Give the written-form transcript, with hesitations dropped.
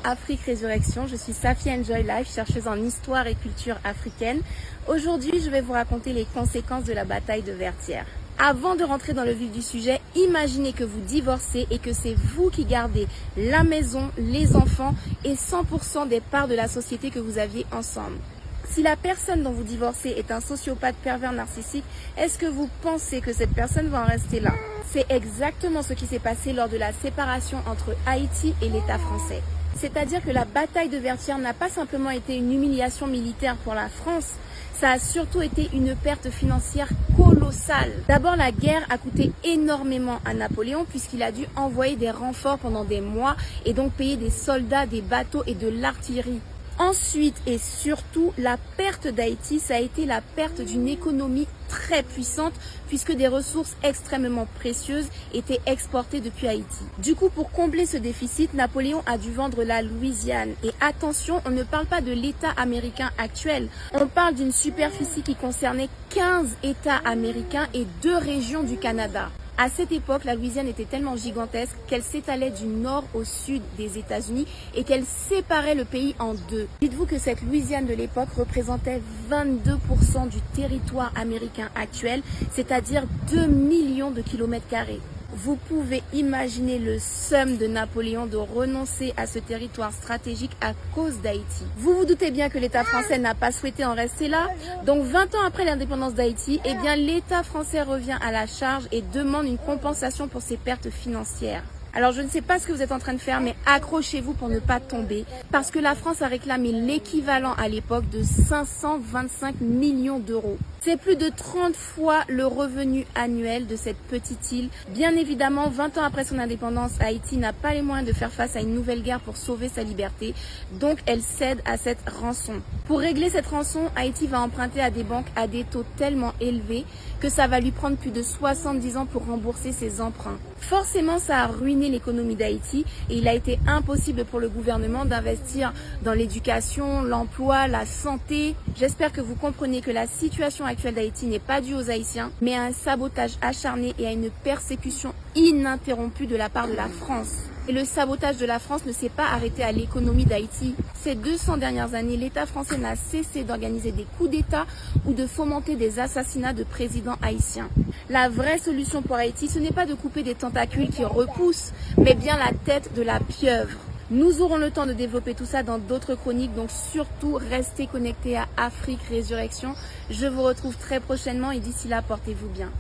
Afrique Résurrection, je suis Safi Enjoy Life, chercheuse en histoire et culture africaine. Aujourd'hui, je vais vous raconter les conséquences de la bataille de Vertières. Avant de rentrer dans le vif du sujet, imaginez que vous divorcez et que c'est vous qui gardez la maison, les enfants et 100% des parts de la société que vous aviez ensemble. Si la personne dont vous divorcez est un sociopathe pervers narcissique, est-ce que vous pensez que cette personne va en rester là? C'est exactement ce qui s'est passé lors de la séparation entre Haïti et l'État français. C'est-à-dire que la bataille de Vertières n'a pas simplement été une humiliation militaire pour la France, ça a surtout été une perte financière colossale. D'abord, la guerre a coûté énormément à Napoléon puisqu'il a dû envoyer des renforts pendant des mois et donc payer des soldats, des bateaux et de l'artillerie. Ensuite et surtout, la perte d'Haïti, ça a été la perte d'une économie très puissante puisque des ressources extrêmement précieuses étaient exportées depuis Haïti. Du coup, pour combler ce déficit, Napoléon a dû vendre la Louisiane. Et attention, on ne parle pas de l'État américain actuel. On parle d'une superficie qui concernait 15 États américains et 2 régions du Canada. À cette époque, la Louisiane était tellement gigantesque qu'elle s'étalait du nord au sud des États-Unis et qu'elle séparait le pays en deux. Dites-vous que cette Louisiane de l'époque représentait 22% du territoire américain actuel, c'est-à-dire 2 millions de kilomètres carrés. Vous pouvez imaginer le seum de Napoléon de renoncer à ce territoire stratégique à cause d'Haïti. Vous vous doutez bien que l'État français n'a pas souhaité en rester là. Donc 20 ans après l'indépendance d'Haïti, eh bien l'État français revient à la charge et demande une compensation pour ses pertes financières. Alors je ne sais pas ce que vous êtes en train de faire, mais accrochez-vous pour ne pas tomber. Parce que la France a réclamé l'équivalent à l'époque de 525 millions d'euros. C'est plus de 30 fois le revenu annuel de cette petite île. Bien évidemment, 20 ans après son indépendance, Haïti n'a pas les moyens de faire face à une nouvelle guerre pour sauver sa liberté. Donc elle cède à cette rançon. Pour régler cette rançon, Haïti va emprunter à des banques à des taux tellement élevés que ça va lui prendre plus de 70 ans pour rembourser ses emprunts. Forcément, ça a ruiné l'économie d'Haïti et il a été impossible pour le gouvernement d'investir dans l'éducation, l'emploi, la santé. J'espère que vous comprenez que la situation actuelle d'Haïti n'est pas due aux Haïtiens, mais à un sabotage acharné et à une persécution ininterrompue de la part de la France. Et le sabotage de la France ne s'est pas arrêté à l'économie d'Haïti. Ces 200 dernières années, l'État français n'a cessé d'organiser des coups d'État ou de fomenter des assassinats de présidents haïtiens. La vraie solution pour Haïti, ce n'est pas de couper des tentacules qui repoussent, mais bien la tête de la pieuvre. Nous aurons le temps de développer tout ça dans d'autres chroniques, donc surtout restez connectés à Afrique Résurrection. Je vous retrouve très prochainement et d'ici là, portez-vous bien.